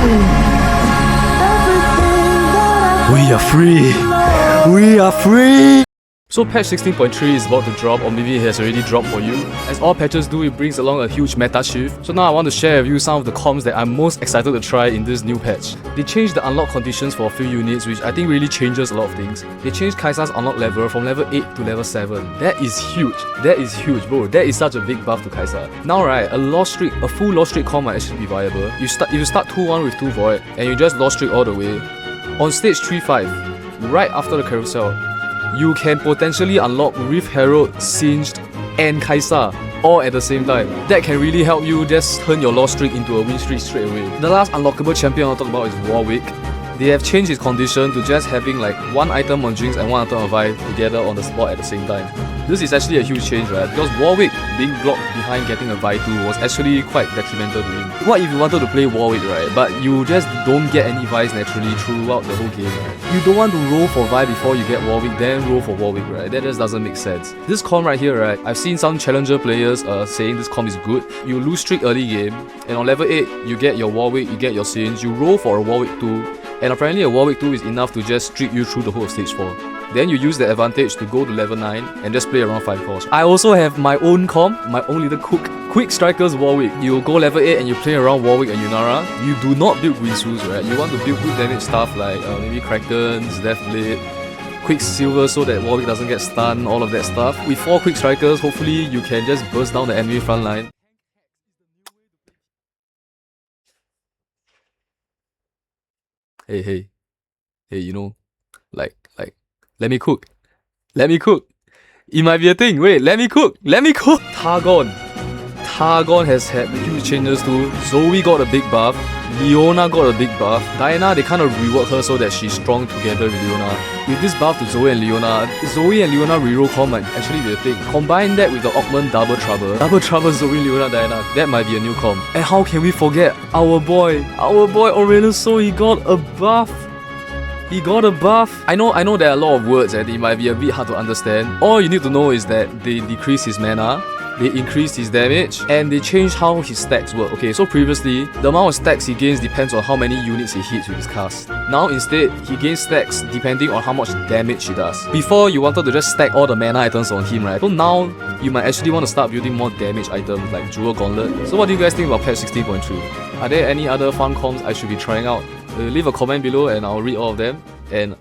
We are free! We are free! So patch 16.3 is about to drop, or maybe it has already dropped for you. As all patches do, it brings along a huge meta shift. So now I want to share with you some of the comps that I'm most excited to try in this new patch. They changed the unlock conditions for a few units, which I think really changes a lot of things. They changed Kai'Sa's unlock level from level 8 to level 7. That is huge. That is huge, bro. That is such a big buff to Kai'Sa. Now right, a full lost streak comp might actually be viable. If you start 2-1 with 2 Void, and you just lost streak all the way, on stage 3-5, right after the carousel, you can potentially unlock Rift Herald, Singed, and Kai'Sa all at the same time. That can really help you just turn your loss streak into a win streak straight away. The last unlockable champion I'll talk about is Warwick. They have changed his condition to just having like one item on Jinx and one item on Vi together on the spot at the same time. This is actually a huge change, right? Because Warwick being blocked behind getting a Vi 2 was actually quite detrimental to him. What if you wanted to play Warwick, right? But you just don't get any Vi's naturally throughout the whole game, right? You don't want to roll for Vi before you get Warwick, then roll for Warwick, right? That just doesn't make sense. This comp right here, right? I've seen some challenger players saying this comp is good. You lose streak early game, and on level 8, you get your Warwick, you get your Singe, you roll for a Warwick 2, and apparently a Warwick 2 is enough to just streak you through the whole of stage 4. Then you use the advantage to go to level 9 and just play around 5 cores. I also have my own comp, my own little cook. Quick Strikers Warwick. You go level 8 and you play around Warwick and Yunara. You do not build Guinsoo's, right? You want to build good damage stuff like maybe Krakens, Deathblade, Quicksilver so that Warwick doesn't get stunned, all of that stuff. With 4 Quick Strikers, hopefully you can just burst down the enemy front line. Hey, you know, like, let me cook. Let me cook. It might be a thing. Wait, let me cook. Targon has had huge changes too. Zoe got a big buff. Leona got a big buff. Diana, they kind of rework her so that she's strong together with Leona. With this buff to Zoe and Leona reroll comp might actually be a thing. Combine that with the augment Double Trouble. Double Trouble Zoe, Leona, Diana. That might be a new comp. And how can we forget our boy Aurelius So he got a buff. He got a buff. I know there are a lot of words and it might be a bit hard to understand. All you need to know is that they decrease his mana, they increased his damage, and they changed how his stacks work. Okay, so previously, the amount of stacks he gains depends on how many units he hits with his cast. Now instead, he gains stacks depending on how much damage he does. Before, you wanted to just stack all the mana items on him, right? So now, you might actually want to start building more damage items like Jewel Gauntlet. So what do you guys think about patch 16.3? Are there any other fun comps I should be trying out? Leave a comment below and I'll read all of them. And